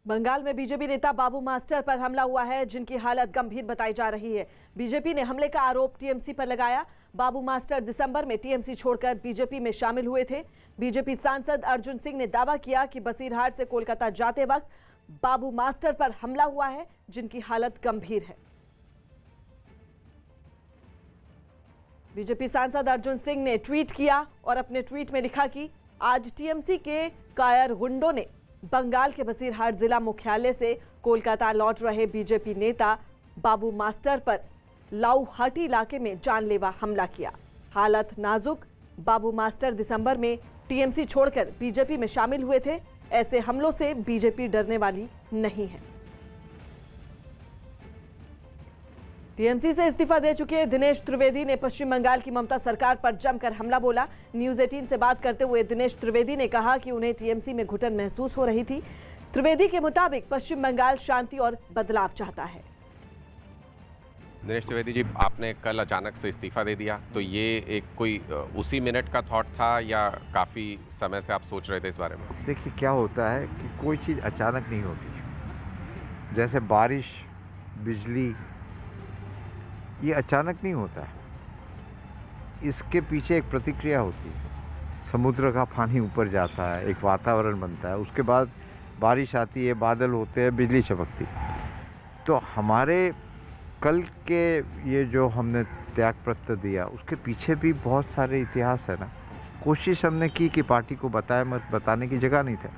बंगाल में बीजेपी नेता बाबू मास्टर पर हमला हुआ है, जिनकी हालत गंभीर बताई जा रही है। बीजेपी ने हमले का आरोप टीएमसी पर लगाया। बाबू मास्टर दिसंबर में टीएमसी छोड़कर बीजेपी में शामिल हुए थे। बीजेपी सांसद अर्जुन सिंह ने दावा किया कि बसीरहाट से कोलकाता जाते वक्त बाबू मास्टर पर हमला हुआ है, जिनकी हालत गंभीर है। बीजेपी सांसद अर्जुन सिंह ने ट्वीट किया और अपने ट्वीट में लिखा कि आज टीएमसी के कायर गुंडों ने बंगाल के बसीरहाट जिला मुख्यालय से कोलकाता लौट रहे बीजेपी नेता बाबू मास्टर पर लाउहाटी इलाके में जानलेवा हमला किया। हालत नाजुक। बाबू मास्टर दिसंबर में टीएमसी छोड़कर बीजेपी में शामिल हुए थे। ऐसे हमलों से बीजेपी डरने वाली नहीं है। टीएमसी से इस्तीफा दे चुके दिनेश त्रिवेदी ने पश्चिम बंगाल की ममता सरकार पर जमकर हमला बोला। न्यूज 18 से बात करते हुए दिनेश त्रिवेदी ने कहा कि उन्हें टीएमसी में घुटन महसूस हो रही थी। त्रिवेदी के मुताबिक पश्चिम बंगाल शांति और बदलाव चाहता है। दिनेश त्रिवेदी जी, आपने कल अचानक से इस्तीफा दे दिया, तो ये एक कोई उसी मिनट का थॉट था या काफ़ी समय से आप सोच रहे थे इस बारे में? देखिए, क्या होता है कि कोई चीज़ अचानक नहीं होती। जैसे बारिश, बिजली, ये अचानक नहीं होता है। इसके पीछे एक प्रतिक्रिया होती है। समुद्र का पानी ऊपर जाता है, एक वातावरण बनता है, उसके बाद बारिश आती है, बादल होते हैं, बिजली चमकती। तो हमारे कल के ये जो हमने त्याग पत्र दिया, उसके पीछे भी बहुत सारे इतिहास है ना। कोशिश हमने की कि पार्टी को बताए, मत बताने की जगह नहीं था।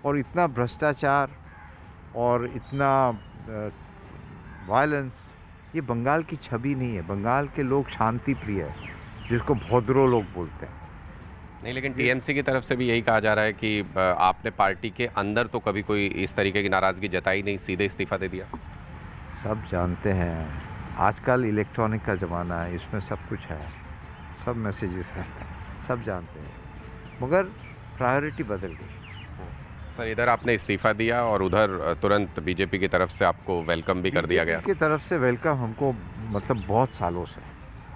और इतना भ्रष्टाचार और इतना वायलेंस, ये बंगाल की छवि नहीं है। बंगाल के लोग शांति प्रिय है, जिसको भौद्रो लोग बोलते हैं। नहीं, लेकिन टीएमसी की तरफ से भी यही कहा जा रहा है कि आपने पार्टी के अंदर तो कभी कोई इस तरीके की नाराज़गी जताई नहीं, सीधे इस्तीफा दे दिया। सब जानते हैं, आजकल इलेक्ट्रॉनिक का ज़माना है, इसमें सब कुछ है, सब मैसेजेस हैं, सब जानते हैं। मगर प्रायोरिटी बदल गई। सर, इधर आपने इस्तीफा दिया और उधर तुरंत बीजेपी की तरफ से आपको वेलकम भी कर दिया गया। की तरफ से वेलकम हमको मतलब बहुत सालों से,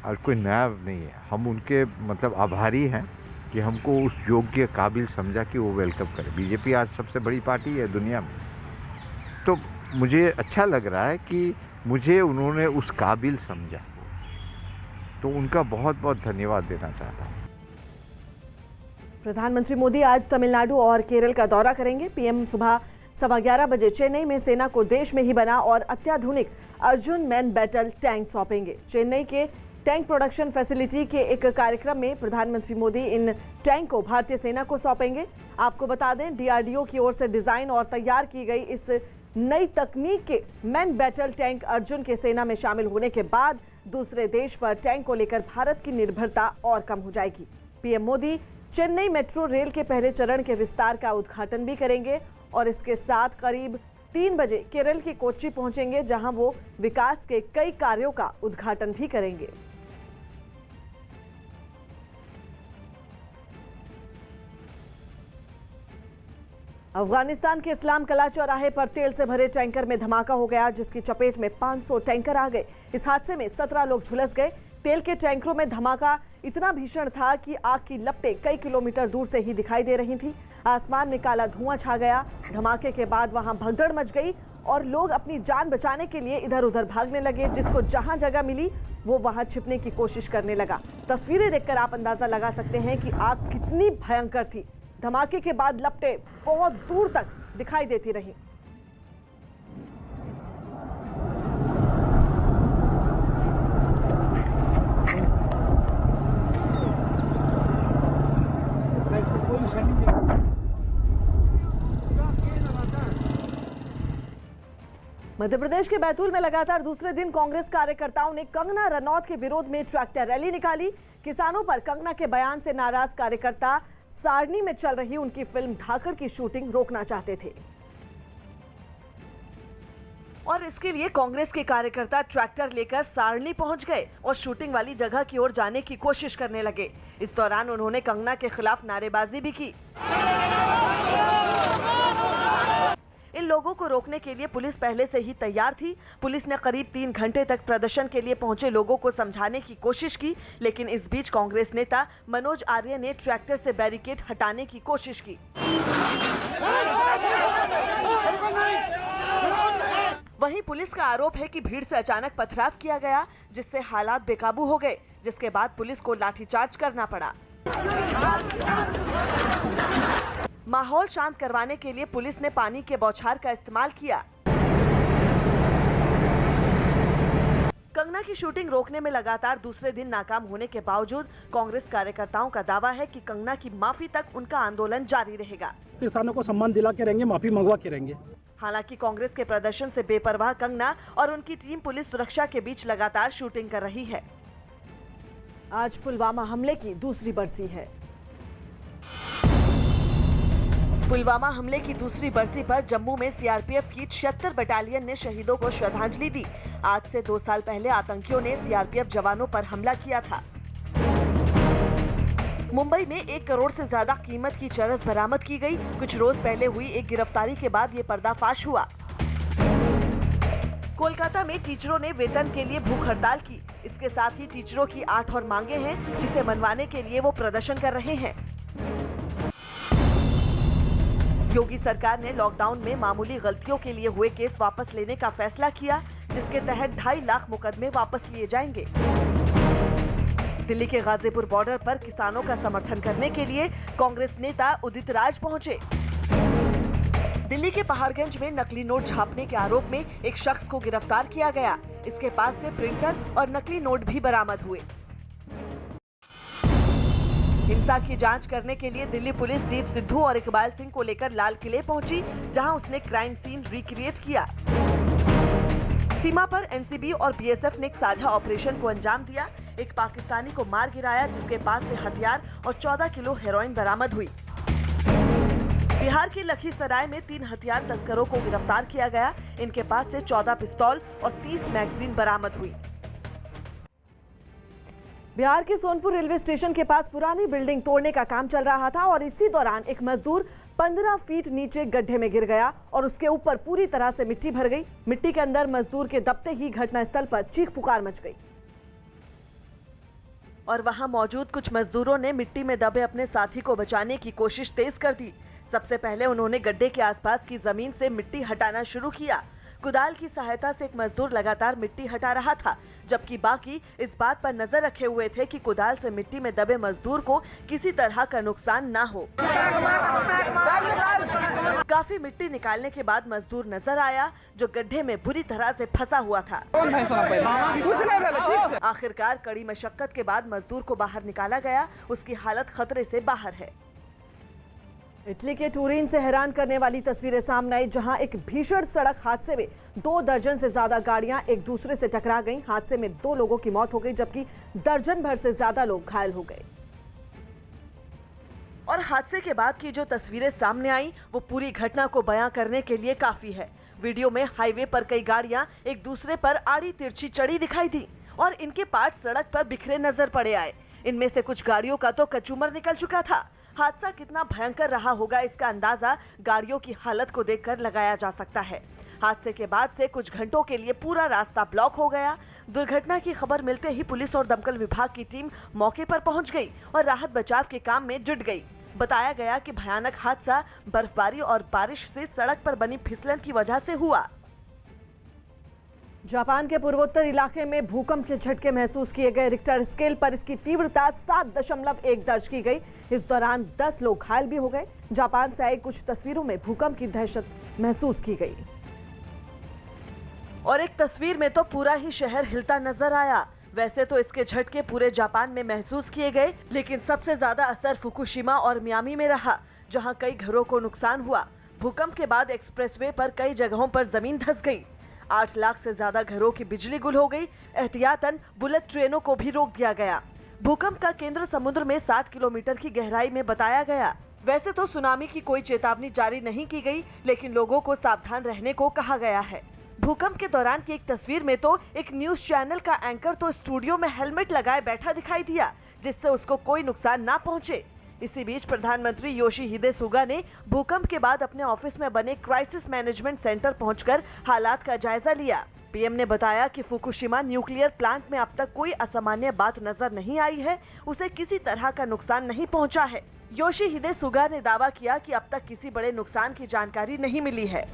और कोई नया नहीं है। हम उनके मतलब आभारी हैं कि हमको उस योग्य काबिल समझा कि वो वेलकम करे। बीजेपी आज सबसे बड़ी पार्टी है दुनिया में। तो मुझे अच्छा लग रहा है कि मुझे उन्होंने उस काबिल समझा, तो उनका बहुत बहुत धन्यवाद देना चाहता हूँ। प्रधानमंत्री मोदी आज तमिलनाडु और केरल का दौरा करेंगे। पीएम सुबह 11:15 बजे चेन्नई में सेना को देश में ही बना और अत्याधुनिक अर्जुन मैन बैटल टैंक सौंपेंगे। चेन्नई के टैंक प्रोडक्शन फैसिलिटी के एक कार्यक्रम में प्रधानमंत्री मोदी इन टैंक को भारतीय सेना को सौंपेंगे। आपको बता दें, डीआरडीओ की ओर से डिजाइन और तैयार की गई इस नई तकनीक के मैन बैटल टैंक अर्जुन के सेना में शामिल होने के बाद दूसरे देश पर टैंक को लेकर भारत की निर्भरता और कम हो जाएगी। PM Modi Chennai metro rail के पहले चरण के विस्तार का उद्घाटन भी करेंगे और इसके साथ करीब 3 बजे केरल के कोच्चि पहुंचेंगे, जहां वो विकास के कई कार्यों का उद्घाटन भी करेंगे। अफगानिस्तान के इस्लाम कला चौराहे पर तेल से भरे टैंकर में धमाका हो गया, जिसकी चपेट में 500 टैंकर आ गए। इस हादसे में 17 लोग झुलस गए। तेल के टैंकरों में धमाका इतना भीषण था कि आग की लपटें कई किलोमीटर दूर से ही दिखाई दे रही थी। आसमान में काला धुआं छा गया। धमाके के बाद वहां भगदड़ मच गई और लोग अपनी जान बचाने के लिए इधर उधर भागने लगे। जिसको जहां जगह मिली वो वहां छिपने की कोशिश करने लगा। तस्वीरें देखकर आप अंदाजा लगा सकते हैं कि आग कितनी भयंकर थी। धमाके के बाद लपटें बहुत दूर तक दिखाई देती रहीं। मध्य प्रदेश के बैतूल में लगातार दूसरे दिन कांग्रेस कार्यकर्ताओं ने कंगना रनौत के विरोध में ट्रैक्टर रैली निकाली। किसानों पर कंगना के बयान से नाराज कार्यकर्ता सारनी में चल रही उनकी फिल्म धाकड़ की शूटिंग रोकना चाहते थे और इसके लिए कांग्रेस के कार्यकर्ता ट्रैक्टर लेकर सारनी पहुंच गए और शूटिंग वाली जगह की ओर जाने की कोशिश करने लगे। इस दौरान उन्होंने कंगना के खिलाफ नारेबाजी भी की। इन लोगों को रोकने के लिए पुलिस पहले से ही तैयार थी। पुलिस ने करीब 3 घंटे तक प्रदर्शन के लिए पहुंचे लोगों को समझाने की कोशिश की, लेकिन इस बीच कांग्रेस नेता मनोज आर्य ने ट्रैक्टर से बैरिकेड हटाने की कोशिश की। वहीं पुलिस का आरोप है कि भीड़ से अचानक पथराव किया गया, जिससे हालात बेकाबू हो गए, जिसके बाद पुलिस को लाठीचार्ज करना पड़ा। माहौल शांत करवाने के लिए पुलिस ने पानी के बौछार का इस्तेमाल किया। कंगना की शूटिंग रोकने में लगातार दूसरे दिन नाकाम होने के बावजूद कांग्रेस कार्यकर्ताओं का दावा है कि कंगना की माफी तक उनका आंदोलन जारी रहेगा। किसानों को सम्मान दिला के रहेंगे, माफी मंगवा के रहेंगे। हालांकि कांग्रेस के प्रदर्शन से बेपरवाह कंगना और उनकी टीम पुलिस सुरक्षा के बीच लगातार शूटिंग कर रही है। आज पुलवामा हमले की दूसरी बरसी है। पुलवामा हमले की दूसरी बरसी पर जम्मू में सीआरपीएफ की 76 बटालियन ने शहीदों को श्रद्धांजलि दी। आज से 2 साल पहले आतंकियों ने सीआरपीएफ जवानों पर हमला किया था। मुंबई में 1 करोड़ से ज्यादा कीमत की चरस बरामद की गई। कुछ रोज पहले हुई एक गिरफ्तारी के बाद ये पर्दाफाश हुआ। कोलकाता में टीचरों ने वेतन के लिए भूख हड़ताल की। इसके साथ ही टीचरों की 8 और मांगे हैं, जिसे मनवाने के लिए वो प्रदर्शन कर रहे हैं। योगी सरकार ने लॉकडाउन में मामूली गलतियों के लिए हुए केस वापस लेने का फैसला किया, जिसके तहत 2.5 लाख मुकदमे वापस लिए जाएंगे। दिल्ली के गाजीपुर बॉर्डर पर किसानों का समर्थन करने के लिए कांग्रेस नेता उदित राज पहुंचे। दिल्ली के पहाड़गंज में नकली नोट छापने के आरोप में एक शख्स को गिरफ्तार किया गया। इसके पास से प्रिंटर और नकली नोट भी बरामद हुए। हिंसा की जांच करने के लिए दिल्ली पुलिस दीप सिद्धू और इकबाल सिंह को लेकर लाल किले पहुंची, जहां उसने क्राइम सीन रिक्रिएट किया। सीमा पर एनसीबी और बीएसएफ ने एक साझा ऑपरेशन को अंजाम दिया। एक पाकिस्तानी को मार गिराया, जिसके पास से हथियार और 14 किलो हेरोइन बरामद हुई। बिहार के लखीसराय में 3 हथियार तस्करों को गिरफ्तार किया गया। इनके पास से 14 पिस्तौल और 30 मैगजीन बरामद हुई। बिहार के सोनपुर रेलवे स्टेशन के पास पुरानी बिल्डिंग तोड़ने का काम चल रहा था और इसी दौरान एक मजदूर 15 फीट नीचे गड्ढे में गिर गया और उसके ऊपर पूरी तरह से मिट्टी भर गई। मिट्टी के अंदर मजदूर के दबते ही घटनास्थल पर चीख पुकार मच गई और वहां मौजूद कुछ मजदूरों ने मिट्टी में दबे अपने साथी को बचाने की कोशिश तेज कर दी। सबसे पहले उन्होंने गड्ढे के आसपास की जमीन से मिट्टी हटाना शुरू किया। कुदाल की सहायता से एक मजदूर लगातार मिट्टी हटा रहा था, जबकि बाकी इस बात पर नजर रखे हुए थे कि कुदाल से मिट्टी में दबे मजदूर को किसी तरह का नुकसान ना हो। काफी मिट्टी निकालने के बाद मजदूर नजर आया, जो गड्ढे में बुरी तरह से फंसा हुआ था। आखिरकार कड़ी मशक्कत के बाद मजदूर को बाहर निकाला गया। उसकी हालत खतरे से बाहर है। इटली के टूरिन से हैरान करने वाली तस्वीरें सामने आई, जहां एक भीषण सड़क हादसे में 2 दर्जन से ज्यादा गाड़ियां एक दूसरे से टकरा गईं। हादसे में 2 लोगों की मौत हो गई, जबकि दर्जन भर से ज्यादा लोग घायल हो गए। और हादसे के बाद की जो तस्वीरें सामने आई, वो पूरी घटना को बयां करने के लिए काफी है। वीडियो में हाईवे पर कई गाड़ियां एक दूसरे पर आड़ी तिरछी चढ़ी दिखाई दी और इनके पार्ट सड़क पर बिखरे नजर पड़े आए। इनमें से कुछ गाड़ियों का तो कचूमर निकल चुका था। हादसा कितना भयंकर रहा होगा, इसका अंदाजा गाड़ियों की हालत को देखकर लगाया जा सकता है। हादसे के बाद से कुछ घंटों के लिए पूरा रास्ता ब्लॉक हो गया। दुर्घटना की खबर मिलते ही पुलिस और दमकल विभाग की टीम मौके पर पहुंच गई और राहत बचाव के काम में जुट गई। बताया गया कि भयानक हादसा बर्फबारी और बारिश से सड़क पर बनी फिसलन की वजह से हुआ। जापान के पूर्वोत्तर इलाके में भूकंप के झटके महसूस किए गए। रिक्टर स्केल पर इसकी तीव्रता 7.1 दर्ज की गई। इस दौरान 10 लोग घायल भी हो गए। जापान से आई कुछ तस्वीरों में भूकंप की दहशत महसूस की गई और एक तस्वीर में तो पूरा ही शहर हिलता नजर आया। वैसे तो इसके झटके पूरे जापान में महसूस किए गए, लेकिन सबसे ज्यादा असर फुकुशिमा और मियामी में रहा, जहां कई घरों को नुकसान हुआ। भूकंप के बाद एक्सप्रेसवे पर कई जगहों पर जमीन धंस गई। 8 लाख से ज्यादा घरों की बिजली गुल हो गई। एहतियातन बुलेट ट्रेनों को भी रोक दिया गया। भूकंप का केंद्र समुद्र में 60 किलोमीटर की गहराई में बताया गया। वैसे तो सुनामी की कोई चेतावनी जारी नहीं की गई, लेकिन लोगों को सावधान रहने को कहा गया है। भूकंप के दौरान की एक तस्वीर में तो एक न्यूज चैनल का एंकर तो स्टूडियो में हेलमेट लगाए बैठा दिखाई दिया, जिससे उसको कोई नुकसान ना पहुंचे। इसी बीच प्रधानमंत्री योशिहिदे सुगा ने भूकंप के बाद अपने ऑफिस में बने क्राइसिस मैनेजमेंट सेंटर पहुंचकर हालात का जायजा लिया। पीएम ने बताया कि फुकुशिमा न्यूक्लियर प्लांट में अब तक कोई असामान्य बात नजर नहीं आई है, उसे किसी तरह का नुकसान नहीं पहुंचा है। योशिहिदे सुगा ने दावा किया कि अब तक किसी बड़े नुकसान की जानकारी नहीं मिली है।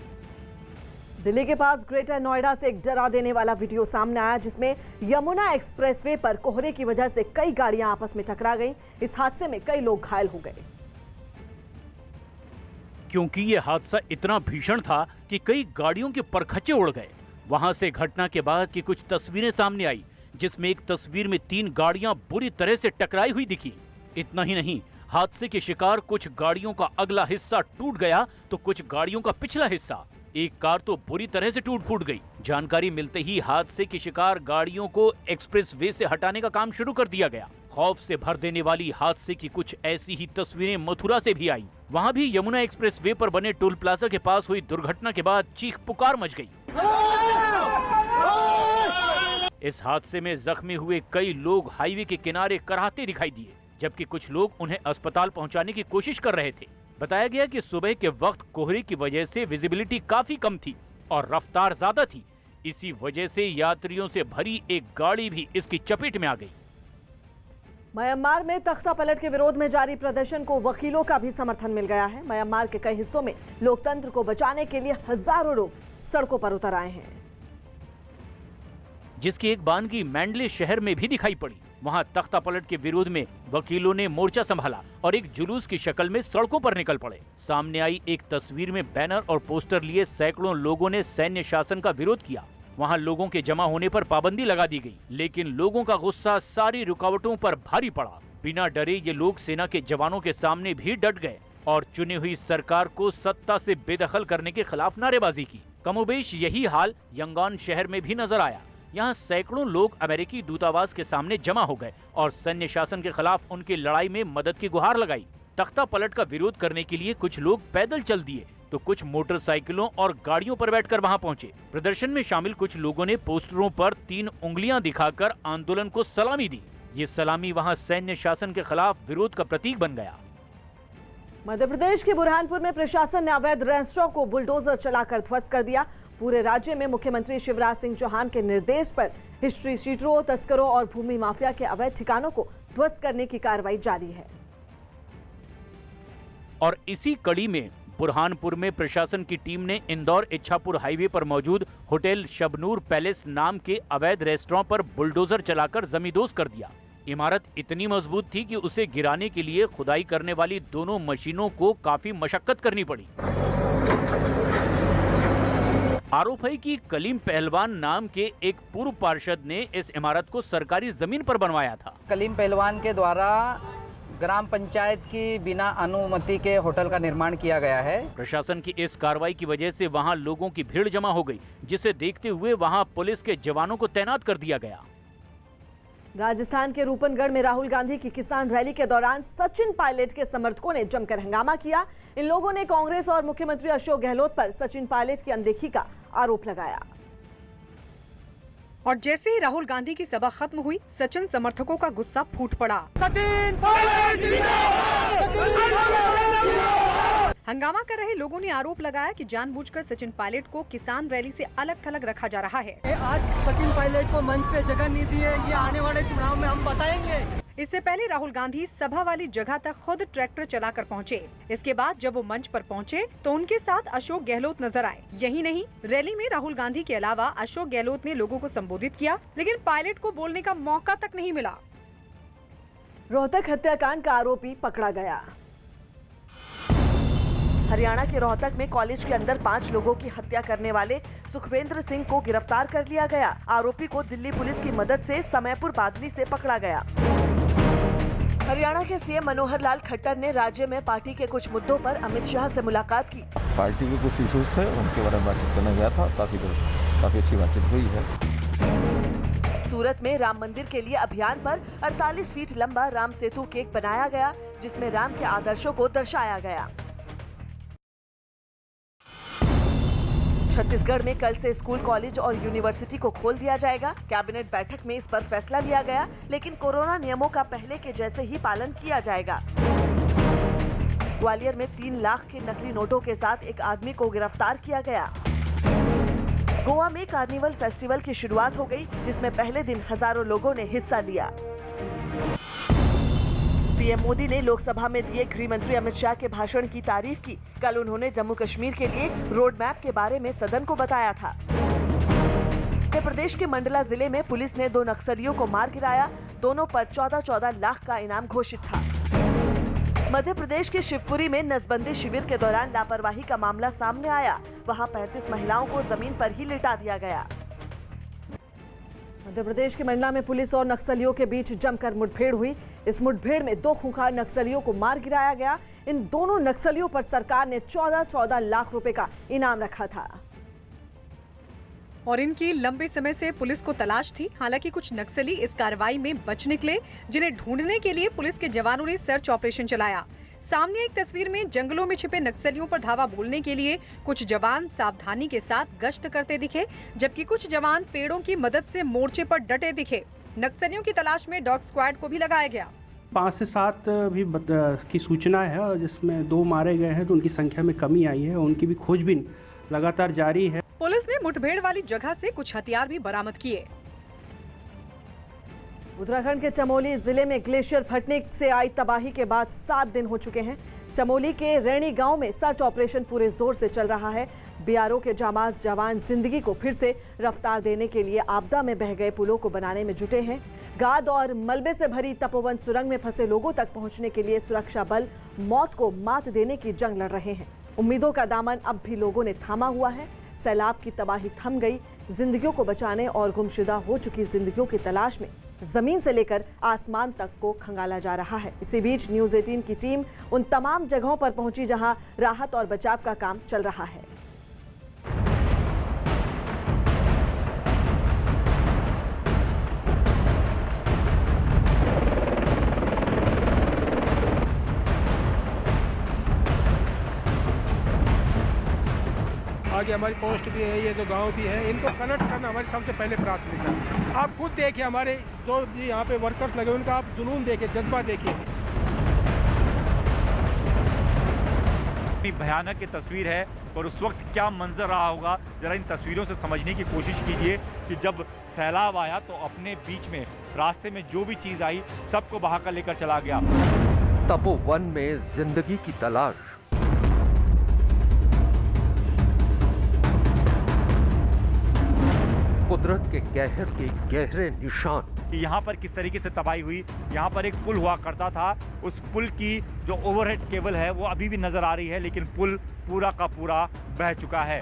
दिल्ली के पास ग्रेटर नोएडा से एक डरा देने वाला वीडियो सामने आया, जिसमें यमुना एक्सप्रेसवे पर कोहरे की वजह से कई गाड़ियां आपस में टकरा गईं। इस हादसे में कई लोग घायल हो गए। क्योंकि ये हादसा इतना भीषण था कि कई गाड़ियों के परखच्चे उड़ गए। वहां से घटना के बाद की कुछ तस्वीरें सामने आई, जिसमें एक तस्वीर में 3 गाड़ियां बुरी तरह से टकराई हुई दिखी। इतना ही नहीं, हादसे के शिकार कुछ गाड़ियों का अगला हिस्सा टूट गया तो कुछ गाड़ियों का पिछला हिस्सा। एक कार तो बुरी तरह से टूट फूट गई। जानकारी मिलते ही हादसे के शिकार गाड़ियों को एक्सप्रेसवे से हटाने का काम शुरू कर दिया गया। खौफ से भर देने वाली हादसे की कुछ ऐसी ही तस्वीरें मथुरा से भी आई। वहां भी यमुना एक्सप्रेसवे पर बने टोल प्लाजा के पास हुई दुर्घटना के बाद चीख पुकार मच गई। इस हादसे में जख्मी हुए कई लोग हाईवे के किनारे कराहते दिखाई दिए, जबकि कुछ लोग उन्हें अस्पताल पहुंचाने की कोशिश कर रहे थे। बताया गया कि सुबह के वक्त कोहरे की वजह से विजिबिलिटी काफी कम थी और रफ्तार ज्यादा थी। इसी वजह से यात्रियों से भरी एक गाड़ी भी इसकी चपेट में आ गई। म्यांमार में तख्ता पलट के विरोध में जारी प्रदर्शन को वकीलों का भी समर्थन मिल गया है। म्यांमार के कई हिस्सों में लोकतंत्र को बचाने के लिए हजारों लोग सड़कों पर उतर आए हैं, जिसकी एक बानगी मैंडले शहर में भी दिखाई पड़ी। वहां तख्ता पलट के विरोध में वकीलों ने मोर्चा संभाला और एक जुलूस की शक्ल में सड़कों पर निकल पड़े। सामने आई एक तस्वीर में बैनर और पोस्टर लिए सैकड़ों लोगों ने सैन्य शासन का विरोध किया। वहां लोगों के जमा होने पर पाबंदी लगा दी गई, लेकिन लोगों का गुस्सा सारी रुकावटों पर भारी पड़ा। बिना डरे ये लोग सेना के जवानों के सामने भी डट गए और चुनी हुई सरकार को सत्ता से बेदखल करने के खिलाफ नारेबाजी की। कमोबेश यही हाल यंगॉन शहर में भी नजर आया। यहाँ सैकड़ों लोग अमेरिकी दूतावास के सामने जमा हो गए और सैन्य शासन के खिलाफ उनकी लड़ाई में मदद की गुहार लगाई। तख्ता पलट का विरोध करने के लिए कुछ लोग पैदल चल दिए तो कुछ मोटरसाइकिलों और गाड़ियों पर बैठकर वहां पहुंचे। प्रदर्शन में शामिल कुछ लोगों ने पोस्टरों पर 3 उंगलियां दिखाकर आंदोलन को सलामी दी। ये सलामी वहां सैन्य शासन के खिलाफ विरोध का प्रतीक बन गया। मध्य प्रदेश के बुरहानपुर में प्रशासन ने अवैध रेस्टोरेंट को बुलडोजर चलाकर ध्वस्त कर दिया। पूरे राज्य में मुख्यमंत्री शिवराज सिंह चौहान के निर्देश पर हिस्ट्री शीटरों, तस्करों और भूमि माफिया के अवैध ठिकानों को ध्वस्त करने की कार्रवाई जारी है। और इसी कड़ी में बुरहानपुर में प्रशासन की टीम ने इंदौर इच्छापुर हाईवे पर मौजूद होटल शबनूर पैलेस नाम के अवैध रेस्टोरेंट पर बुलडोजर चलाकर जमींदोज कर दिया। इमारत इतनी मजबूत थी कि उसे गिराने के लिए खुदाई करने वाली दोनों मशीनों को काफी मशक्कत करनी पड़ी। आरोप है कि कलीम पहलवान नाम के एक पूर्व पार्षद ने इस इमारत को सरकारी जमीन पर बनवाया था। कलीम पहलवान के द्वारा ग्राम पंचायत की बिना अनुमति के होटल का निर्माण किया गया है। प्रशासन की इस कार्रवाई की वजह से वहां लोगों की भीड़ जमा हो गई, जिसे देखते हुए वहां पुलिस के जवानों को तैनात कर दिया गया। राजस्थान के रूपनगढ़ में राहुल गांधी की किसान रैली के दौरान सचिन पायलट के समर्थकों ने जमकर हंगामा किया। इन लोगों ने कांग्रेस और मुख्यमंत्री अशोक गहलोत पर सचिन पायलट की अनदेखी का आरोप लगाया। और जैसे ही राहुल गांधी की सभा खत्म हुई, सचिन समर्थकों का गुस्सा फूट पड़ा। हंगामा कर रहे लोगों ने आरोप लगाया कि जानबूझकर सचिन पायलट को किसान रैली से अलग थलग रखा जा रहा है। आज सचिन पायलट को मंच पे जगह नहीं दी है, ये आने वाले चुनाव में हम बताएंगे। इससे पहले राहुल गांधी सभा वाली जगह तक खुद ट्रैक्टर चलाकर पहुंचे। इसके बाद जब वो मंच पर पहुंचे तो उनके साथ अशोक गहलोत नजर आए। यही नहीं, रैली में राहुल गांधी के अलावा अशोक गहलोत ने लोगों को संबोधित किया, लेकिन पायलट को बोलने का मौका तक नहीं मिला। रोहतक हत्याकांड का आरोपी पकड़ा गया। हरियाणा के रोहतक में कॉलेज के अंदर 5 लोगों की हत्या करने वाले सुखवेंद्र सिंह को गिरफ्तार कर लिया गया। आरोपी को दिल्ली पुलिस की मदद से समयपुर बादली से पकड़ा गया। हरियाणा के सीएम मनोहर लाल खट्टर ने राज्य में पार्टी के कुछ मुद्दों पर अमित शाह से मुलाकात की। पार्टी के कुछ इशूज थे, उनके बारे में बातचीत करने गया था। काफी अच्छी बातचीत हुई है। सूरत में राम मंदिर के लिए अभियान पर 48 फीट लंबा राम सेतु केक बनाया गया, जिसमें राम के आदर्शों को दर्शाया गया। छत्तीसगढ़ में कल से स्कूल, कॉलेज और यूनिवर्सिटी को खोल दिया जाएगा। कैबिनेट बैठक में इस पर फैसला लिया गया, लेकिन कोरोना नियमों का पहले के जैसे ही पालन किया जाएगा। ग्वालियर में 3 लाख के नकली नोटों के साथ एक आदमी को गिरफ्तार किया गया। गोवा में कार्निवल फेस्टिवल की शुरुआत हो गई, जिसमें पहले दिन हजारों लोगों ने हिस्सा लिया। पीएम मोदी ने लोकसभा में दिए गृह मंत्री अमित शाह के भाषण की तारीफ की। कल उन्होंने जम्मू कश्मीर के लिए रोड मैप के बारे में सदन को बताया था। मध्य प्रदेश के मंडला जिले में पुलिस ने 2 नक्सलियों को मार गिराया। दोनों पर 14-14 लाख का इनाम घोषित था। मध्य प्रदेश के शिवपुरी में नसबंदी शिविर के दौरान लापरवाही का मामला सामने आया। वहां 35 महिलाओं को जमीन पर ही लिटा दिया गया। मध्य प्रदेश के मंडला में पुलिस और नक्सलियों के बीच जमकर मुठभेड़ हुई। इस मुठभेड़ में 2 खूंखार नक्सलियों को मार गिराया गया। इन दोनों नक्सलियों पर सरकार ने 14-14 लाख रुपए का इनाम रखा था। और इनकी लंबे समय से पुलिस को तलाश थी। हालांकि कुछ नक्सली इस कार्रवाई में बच निकले, जिन्हें ढूंढने के लिए पुलिस के जवानों ने सर्च ऑपरेशन चलाया। सामने एक तस्वीर में जंगलों में छिपे नक्सलियों पर धावा बोलने के लिए कुछ जवान सावधानी के साथ गश्त करते दिखे, जबकि कुछ जवान पेड़ों की मदद से मोर्चे पर डटे दिखे। नक्सलियों की तलाश में डॉग स्क्वाड को भी लगाया गया। 5 से 7 भी की सूचना है और जिसमें 2 मारे गए हैं, तो उनकी संख्या में कमी आई है। उनकी भी खोजबीन लगातार जारी है। पुलिस ने मुठभेड़ वाली जगह से कुछ हथियार भी बरामद किए। उत्तराखंड के चमोली जिले में ग्लेशियर फटने से आई तबाही के बाद 7 दिन हो चुके हैं। चमोली के रैणी गांव में सर्च ऑपरेशन पूरे जोर से चल रहा है। बीआरओ के जांबाज जवान जिंदगी को फिर से रफ्तार देने के लिए आपदा में बह गए पुलों को बनाने में जुटे हैं। गाद और मलबे से भरी तपोवन सुरंग में फंसे लोगों तक पहुंचने के लिए सुरक्षा बल मौत को मात देने की जंग लड़ रहे हैं। उम्मीदों का दामन अब भी लोगों ने थामा हुआ है। सैलाब की तबाही थम गई। जिंदगियों को बचाने और गुमशुदा हो चुकी जिंदगियों की तलाश में जमीन से लेकर आसमान तक को खंगाला जा रहा है। इसी बीच न्यूज़ 18 की टीम उन तमाम जगहों पर पहुंची जहां राहत और बचाव का काम चल रहा है। आगे हमारी पोस्ट भी है, ये जो गांव भी है, इनको कनेक्ट करना हमारी सबसे पहले प्राथमिकता है। आप खुद देखिए, हमारे जो भी यहाँ पे वर्कर्स लगे उनका आप जुनून देखिए, जज्बा देखिए। इतनी भयानक ये तस्वीर है और उस वक्त क्या मंजर रहा होगा, जरा इन तस्वीरों से समझने की कोशिश कीजिए कि जब सैलाब आया तो अपने बीच में रास्ते में जो भी चीज़ आई सबको बहाकर लेकर चला गया। तपोवन में जिंदगी की तलाश। कुदरत के कहर के गहरे निशान। यहाँ पर किस तरीके से तबाही हुई। यहाँ पर एक पुल हुआ करता था, उस पुल की जो ओवरहेड केबल है वो अभी भी नजर आ रही है, लेकिन पुल पूरा का पूरा बह चुका है।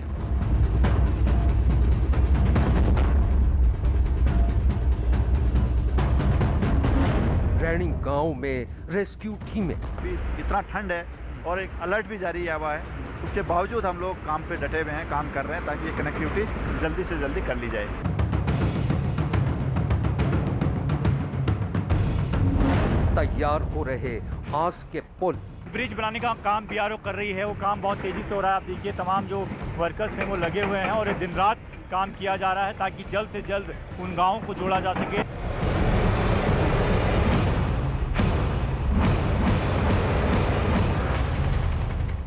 रैणी गांव में रेस्क्यू टीमें। इतना ठंड है और एक अलर्ट भी जारी हुआ है, उसके बावजूद हम लोग काम पे डटे हुए हैं, काम कर रहे हैं ताकि ये कनेक्टिविटी जल्दी से जल्दी कर ली जाए। तैयार हो रहे आस के पुल। ब्रिज बनाने का काम बीआरओ कर रही है, वो काम बहुत तेजी से हो रहा है। आप देखिए तमाम जो वर्कर्स हैं वो लगे हुए हैं और दिन रात काम किया जा रहा है ताकि जल्द से जल्द उन गाँवों को जोड़ा जा सके।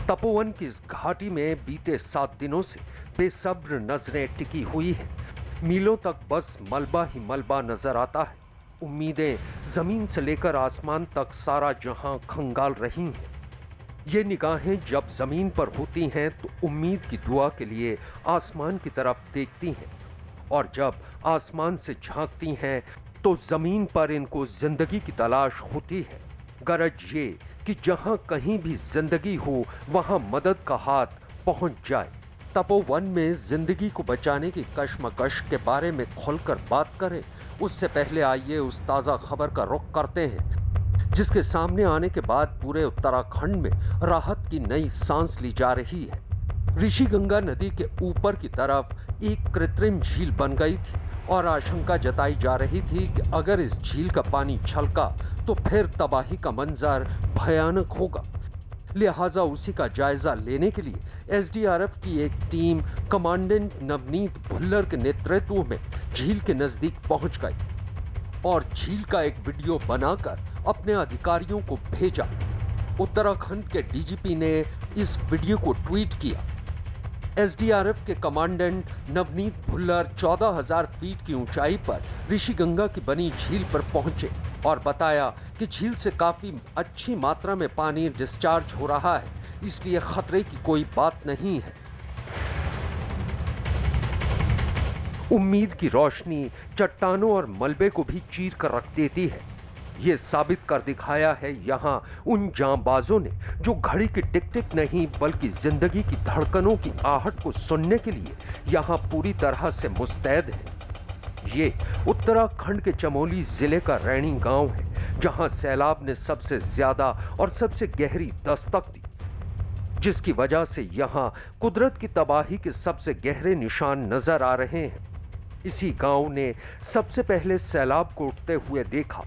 तपोवन की इस घाटी में बीते 7 दिनों से बेसब्र नजरें टिकी हुई हैं। मीलों तक बस मलबा ही मलबा नजर आता है। उम्मीदें जमीन से लेकर आसमान तक सारा जहां खंगाल रही हैं। ये निगाहें जब जमीन पर होती हैं तो उम्मीद की दुआ के लिए आसमान की तरफ देखती हैं, और जब आसमान से झांकती हैं तो जमीन पर इनको जिंदगी की तलाश होती है। गरज ये कि जहां कहीं भी जिंदगी हो वहां मदद का हाथ पहुंच जाए। तपोवन में जिंदगी को बचाने की कश्मकश के बारे में खुलकर बात करें, उससे पहले आइए उस ताज़ा खबर का रुख करते हैं जिसके सामने आने के बाद पूरे उत्तराखंड में राहत की नई सांस ली जा रही है। ऋषिगंगा नदी के ऊपर की तरफ एक कृत्रिम झील बन गई थी और आशंका जताई जा रही थी कि अगर इस झील का पानी छलका तो फिर तबाही का मंजर भयानक होगा। लिहाजा उसी का जायजा लेने के लिए एसडीआरएफ की एक टीम कमांडेंट नवनीत भुल्लर के नेतृत्व में झील के नजदीक पहुंच गई और झील का एक वीडियो बनाकर अपने अधिकारियों को भेजा। उत्तराखंड के डीजीपी ने इस वीडियो को ट्वीट किया। एसडीआरएफ के कमांडेंट नवनीत भुल्लर 14,000 फीट की ऊंचाई पर ऋषिगंगा की बनी झील पर पहुंचे। और बताया कि झील से काफी अच्छी मात्रा में पानी डिस्चार्ज हो रहा है, इसलिए खतरे की कोई बात नहीं है। उम्मीद की रोशनी चट्टानों और मलबे को भी चीर कर रख देती है। ये साबित कर दिखाया है यहाँ उन जांबाजों ने जो घड़ी की टिक टिक नहीं बल्कि जिंदगी की धड़कनों की आहट को सुनने के लिए यहाँ पूरी तरह से मुस्तैद है। ये उत्तराखंड के चमोली जिले का रैणी गांव है, जहाँ सैलाब ने सबसे ज्यादा और सबसे गहरी दस्तक दी, जिसकी वजह से यहाँ कुदरत की तबाही के सबसे गहरे निशान नजर आ रहे हैं। इसी गांव ने सबसे पहले सैलाब को उठते हुए देखा।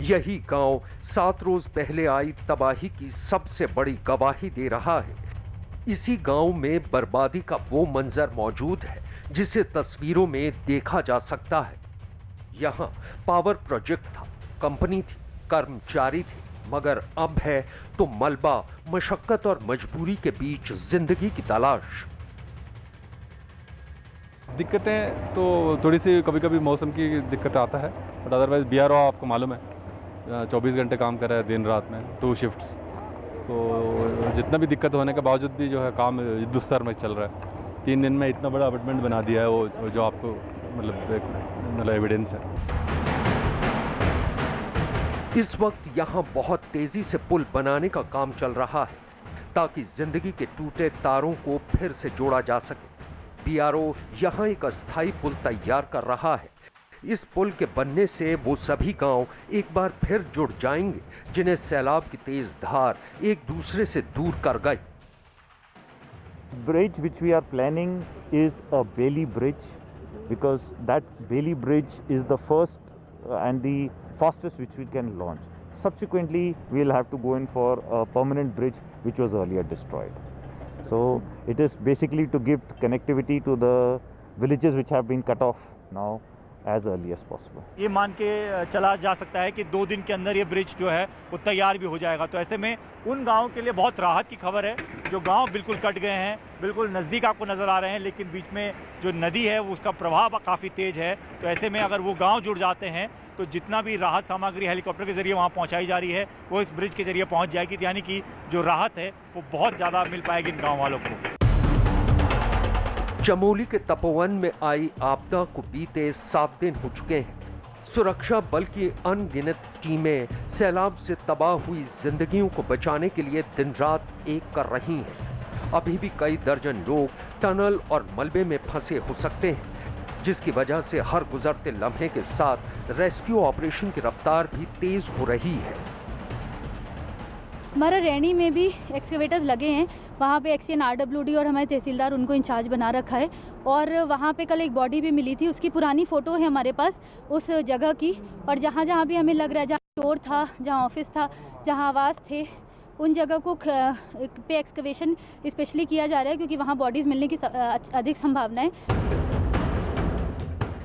यही गांव 7 रोज पहले आई तबाही की सबसे बड़ी गवाही दे रहा है। इसी गांव में बर्बादी का वो मंजर मौजूद है जिसे तस्वीरों में देखा जा सकता है। यहाँ पावर प्रोजेक्ट था, कंपनी थी, कर्मचारी थे, मगर अब है तो मलबा, मशक्कत और मजबूरी के बीच जिंदगी की तलाश। दिक्कतें तो थोड़ी सी कभी कभी मौसम की दिक्कत आता है, बट अदरवाइज BRO आपको मालूम है 24 घंटे काम कर रहा है दिन रात में 2 शिफ्ट्स। तो जितना भी दिक्कत होने के बावजूद भी जो है काम युद्धस्तर में चल रहा है। 3 दिन में इतना बड़ा अपार्टमेंट बना दिया है वो जो आपको मतलब एविडेंस है। इस वक्त यहाँ बहुत तेजी से पुल बनाने का काम चल रहा है ताकि जिंदगी के टूटे तारों को फिर से जोड़ा जा सके। BRO यहाँ एक अस्थायी पुल तैयार कर रहा है। इस पुल के बनने से वो सभी गांव एक बार फिर जुड़ जाएंगे जिन्हें सैलाब की तेज धार एक दूसरे से दूर कर गई। Bridge which we are planning is a Bailey bridge because that Bailey bridge is the first and the fastest which we can launch. Subsequently, we will have to go in for a permanent bridge which was earlier destroyed. So it is basically to give connectivity to the villages which have been cut off now as early as possible. ये मान के चला जा सकता है कि 2 दिन के अंदर ये ब्रिज जो है वो तैयार भी हो जाएगा। तो ऐसे में उन गाँव के लिए बहुत राहत की खबर है जो गांव बिल्कुल कट गए हैं, बिल्कुल नज़दीक आपको नज़र आ रहे हैं, लेकिन बीच में जो नदी है उसका प्रभाव काफ़ी तेज़ है। तो ऐसे में अगर वो गाँव जुड़ जाते हैं तो जितना भी राहत सामग्री हेलीकॉप्टर के जरिए वहाँ पहुँचाई जा रही है वो इस ब्रिज के जरिए पहुँच जाएगी। यानी कि जो राहत है वो बहुत ज़्यादा मिल पाएगी इन गाँव वालों को। चमोली के तपोवन में आई आपदा को बीते 7 दिन हो चुके हैं। सुरक्षा बल की अनगिनत टीमें सैलाब से तबाह हुई जिंदगियों को बचाने के लिए दिन रात एक कर रही हैं। अभी भी कई दर्जन लोग टनल और मलबे में फंसे हो सकते हैं, जिसकी वजह से हर गुजरते लम्हे के साथ रेस्क्यू ऑपरेशन की रफ्तार भी तेज हो रही है। हमारा रैणी में भी एक्सकेवेटर्स लगे हैं, वहाँ पे एक्सीएन RWD और हमारे तहसीलदार उनको इंचार्ज बना रखा है। और वहाँ पे कल एक बॉडी भी मिली थी, उसकी पुरानी फ़ोटो है हमारे पास उस जगह की। और जहाँ जहाँ भी हमें लग रहा है, जहाँ स्टोर था, जहाँ ऑफिस था, जहाँ आवास थे, उन जगह को पे एक्सकवेशन स्पेशली किया जा रहा है क्योंकि वहाँ बॉडीज़ मिलने की अधिक संभावना है।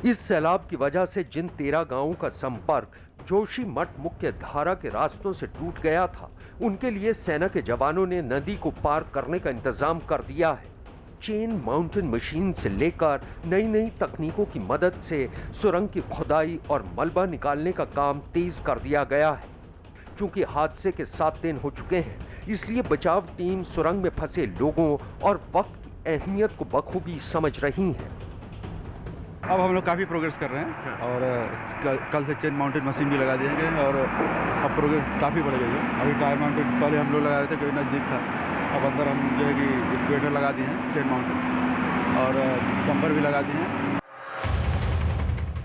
इस सैलाब की वजह से जिन 13 गांवों का संपर्क जोशी मठ मुख्य धारा के रास्तों से टूट गया था, उनके लिए सेना के जवानों ने नदी को पार करने का इंतजाम कर दिया है। चेन माउंटेन मशीन से लेकर नई नई तकनीकों की मदद से सुरंग की खुदाई और मलबा निकालने का काम तेज कर दिया गया है। चूंकि हादसे के 7 दिन हो चुके हैं, इसलिए बचाव टीम सुरंग में फंसे लोगों और वक्त की अहमियत को बखूबी समझ रही है। अब हम लोग काफ़ी प्रोग्रेस कर रहे हैं और कल से चेन माउंटेन मशीन भी लगा देंगे और अब प्रोग्रेस काफ़ी बढ़ गई है। अभी टायर माउंटेन पहले हम लोग लगा रहे थे, कोई नज़दीक था, अब अंदर हम जो है कि स्क्वेटर लगा दिए हैं, चेन माउंटेन और बम्पर भी लगा दिए हैं।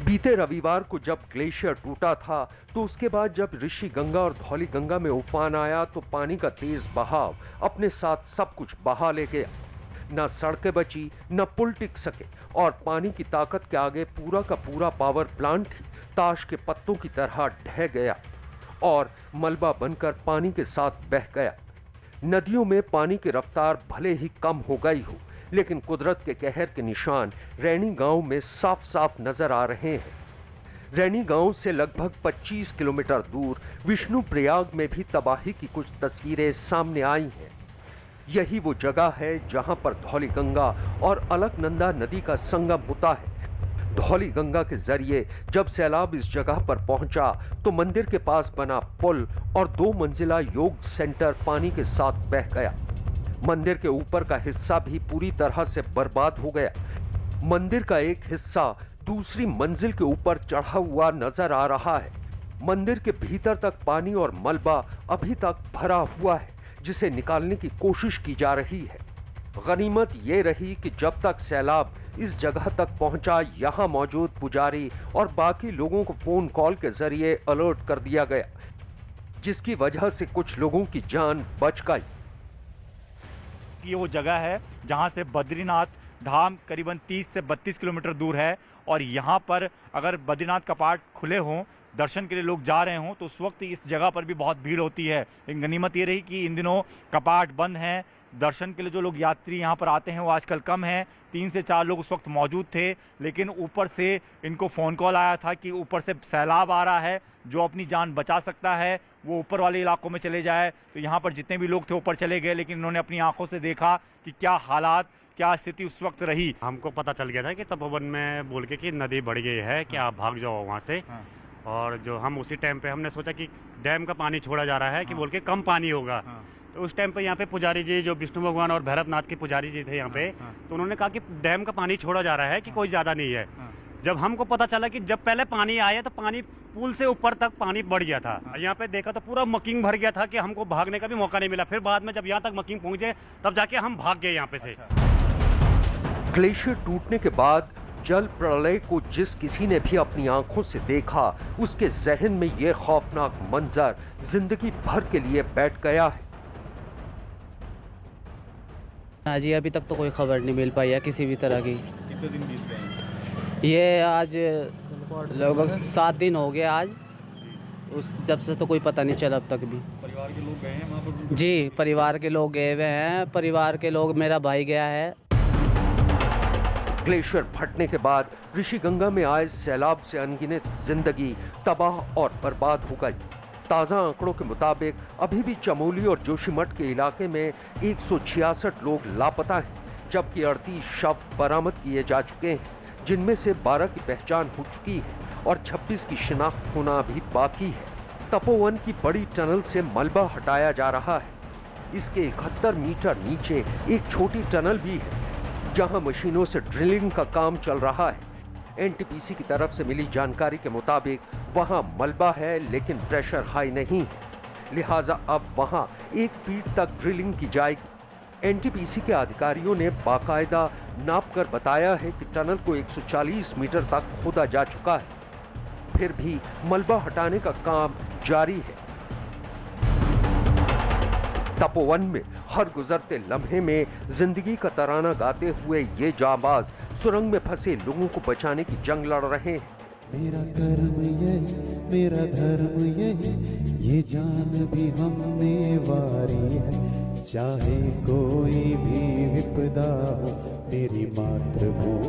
बीते रविवार को जब ग्लेशियर टूटा था तो उसके बाद जब ऋषि गंगा और धौली गंगा में उफान आया तो पानी का तेज बहाव अपने साथ सब कुछ बहा ले गया। न सड़कें बची, न पुल टिक सके और पानी की ताकत के आगे पूरा का पूरा पावर प्लांट ही ताश के पत्तों की तरह ढह गया और मलबा बनकर पानी के साथ बह गया। नदियों में पानी की रफ्तार भले ही कम हो गई हो, लेकिन कुदरत के कहर के निशान रैणी गांव में साफ साफ नजर आ रहे हैं। रैणी गांव से लगभग 25 किलोमीटर दूर विष्णुप्रयाग में भी तबाही की कुछ तस्वीरें सामने आई हैं। यही वो जगह है जहां पर धौली गंगा और अलकनंदा नदी का संगम होता है। धौली गंगा के जरिए जब सैलाब इस जगह पर पहुंचा तो मंदिर के पास बना पुल और 2 मंजिला योग सेंटर पानी के साथ बह गया। मंदिर के ऊपर का हिस्सा भी पूरी तरह से बर्बाद हो गया। मंदिर का एक हिस्सा दूसरी मंजिल के ऊपर चढ़ा हुआ नजर आ रहा है। मंदिर के भीतर तक पानी और मलबा अभी तक भरा हुआ है, जिसे निकालने की कोशिश की जा रही है। गनीमत ये रही कि जब तक सैलाब इस जगह तक पहुंचा, यहां मौजूद पुजारी और बाकी लोगों को फोन कॉल के जरिए अलर्ट कर दिया गया, जिसकी वजह से कुछ लोगों की जान बच गई। ये वो जगह है जहां से बद्रीनाथ धाम करीबन 30 से 32 किलोमीटर दूर है और यहाँ पर अगर बद्रीनाथ कपाट खुले हों, दर्शन के लिए लोग जा रहे हों, तो उस वक्त इस जगह पर भी बहुत भीड़ होती है। लेकिन गनीमत ये रही कि इन दिनों कपाट बंद हैं। दर्शन के लिए जो लोग यात्री यहाँ पर आते हैं वो आजकल कम हैं। 3 से 4 लोग उस वक्त मौजूद थे, लेकिन ऊपर से इनको फ़ोन कॉल आया था कि ऊपर से सैलाब आ रहा है, जो अपनी जान बचा सकता है वो ऊपर वाले इलाकों में चले जाए। तो यहाँ पर जितने भी लोग थे ऊपर चले गए, लेकिन इन्होंने अपनी आंखों से देखा कि क्या हालात, क्या स्थिति उस वक्त रही। हमको पता चल गया था कि तपोवन में बोल के कि नदी बढ़ गई है, कि आप भाग जाओ वहाँ से। और जो हम उसी टाइम पे हमने सोचा कि डैम का पानी छोड़ा जा रहा है, कि बोल के कम पानी होगा। तो उस टाइम पे यहाँ पे पुजारी जी जो विष्णु भगवान और भैरवनाथ के पुजारी जी थे यहाँ पे, तो उन्होंने कहा कि डैम का पानी छोड़ा जा रहा है, कि कोई ज़्यादा नहीं है। जब हमको पता चला कि जब पहले पानी आया तो पानी पुल से ऊपर तक पानी बढ़ गया था। यहाँ पे देखा तो पूरा मकिंग भर गया था कि हमको भागने का भी मौका नहीं मिला। फिर बाद में जब यहाँ तक मकिंग पहुँचे तब जाके हम भाग गए यहाँ पे से। ग्लेशियर टूटने के बाद जल प्रलय को जिस किसी ने भी अपनी आंखों से देखा, उसके जहन में यह खौफनाक मंजर जिंदगी भर के लिए बैठ गया है। हाँ जी, अभी तक तो कोई खबर नहीं मिल पाई है किसी भी तरह की। कितने दिन बीत गए? ये आज लगभग 7 दिन हो गए आज, उस जब से तो कोई पता नहीं चला अब तक भी। परिवार के लोग गए हैं वहाँ पर? जी, परिवार के लोग गए हुए हैं। परिवार के लोग, मेरा भाई गया है। ग्लेशियर फटने के बाद ऋषिगंगा में आए सैलाब से अनगिनत जिंदगी तबाह और बर्बाद हो गई। ताज़ा आंकड़ों के मुताबिक अभी भी चमोली और जोशीमठ के इलाके में 166 लोग लापता हैं, जबकि 38 शव बरामद किए जा चुके हैं, जिनमें से 12 की पहचान हो चुकी है और 26 की शिनाख्त होना अभी बाकी है। तपोवन की बड़ी टनल से मलबा हटाया जा रहा है। इसके 71 मीटर नीचे एक छोटी टनल भी है, जहां मशीनों से ड्रिलिंग का काम चल रहा है। एनटीपीसी की तरफ से मिली जानकारी के मुताबिक वहां मलबा है, लेकिन प्रेशर हाई नहीं है, लिहाजा अब वहां 1 फीट तक ड्रिलिंग की जाएगी। एनटीपीसी के अधिकारियों ने बाकायदा नाप कर बताया है कि टनल को 140 मीटर तक खोदा जा चुका है, फिर भी मलबा हटाने का काम जारी है। तपोवन में हर गुजरते लम्हे में जिंदगी का तराना गाते हुए ये जांबाज सुरंग में फंसे लोगों को बचाने की जंग लड़ रहे हैं। मेरा कर्म यही, मेरा धर्म यही, ये जान भी हमने वारी है। चाहे कोई भी विपदा हो, मेरी मातृभूमि